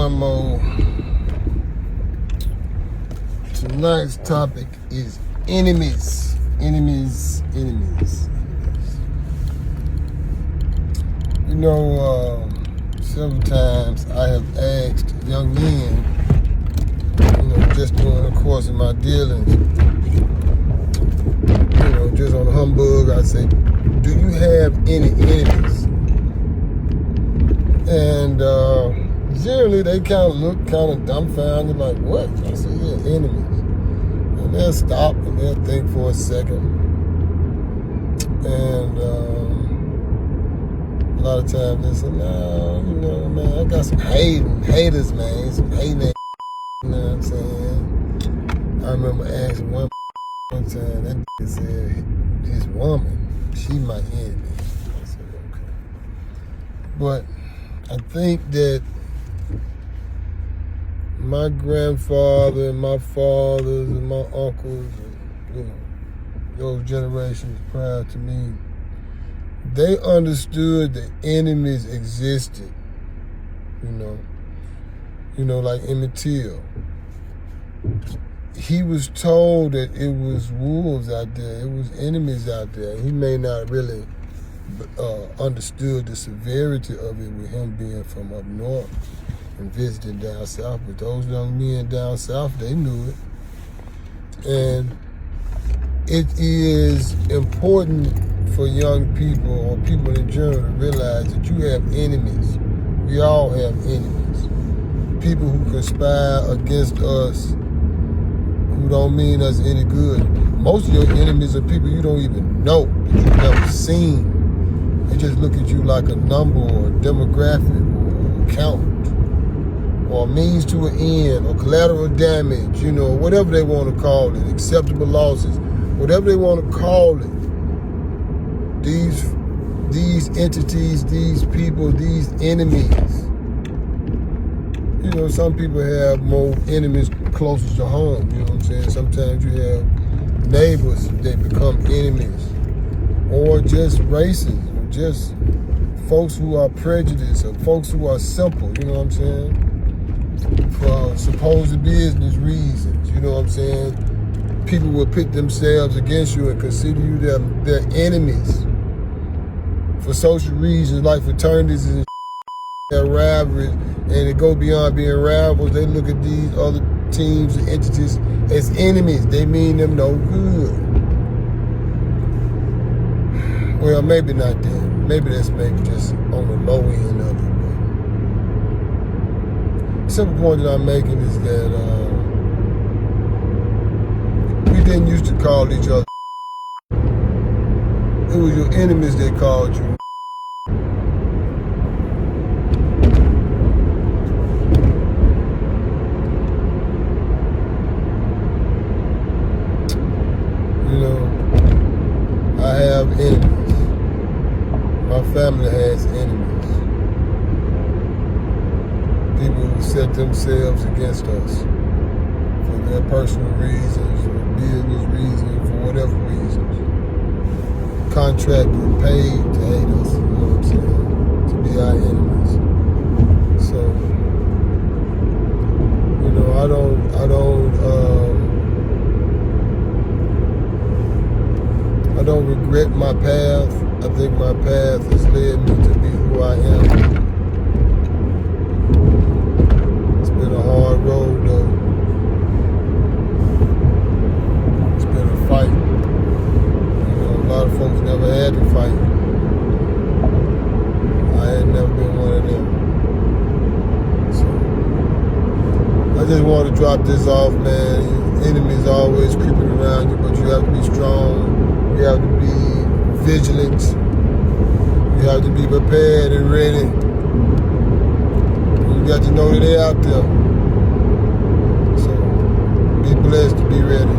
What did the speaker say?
one more. Tonight's topic is enemies. Enemies. You know, several times I have asked young men, just during the course of my dealings, just on humbug, I say, do you have any enemies? And generally they kind of look kind of dumbfounded, like, what? I say, yeah, enemies. And they'll stop and they'll think for a second. And a lot of times they say, no, man, I got some haters, man, some hating ass, you know what I'm saying? I remember asking one time, that nigga said, his woman, she my enemy. I said, okay. But I think that my grandfather and my fathers and my uncles, and, those generations prior to me, they understood that enemies existed. Like Emmett Till. He was told that it was wolves out there, it was enemies out there. He may not really understood the severity of it with him being from up north and visiting down south. But those young men down south, they knew it. And it is important for young people or people in general to realize that you have enemies. We all have enemies. People who conspire against us, who don't mean us any good. Most of your enemies are people you don't even know, that you've never seen. They just look at you like a number or a demographic or a count or a means to an end or collateral damage, whatever they want to call it, acceptable losses, whatever they want to call it. These entities, these people, these enemies. Some people have more enemies closest to home, you know what I'm saying? Sometimes you have neighbors that become enemies, or just races, or just folks who are prejudiced, or folks who are simple, you know what I'm saying? For supposed business reasons, you know what I'm saying? People will pit themselves against you and consider you their enemies for social reasons like fraternities and their rivalries, and it go beyond being rivals. They look at these other teams and entities as enemies. They mean them no good. Well, maybe not that. Maybe that's just on the low end of it. But the simple point that I'm making is that we didn't used to call each other. It was your enemies that called you. I have enemies. My family has enemies. People who set themselves against us for their personal reasons or business reasons, for whatever reasons. Contracted, paid to hate us, you know what I'm saying? To be our enemies. So, I don't regret my path. I think my path has led me to be who I am. It's been a hard road though. It's been a fight. A lot of folks never had to fight. I had never been one of them. So I just want to drop this off, man. Enemies always creeping around you, but you have to be strong. You have to be vigilant. You have to be prepared and ready. You got to know that they're out there. So be blessed to be ready.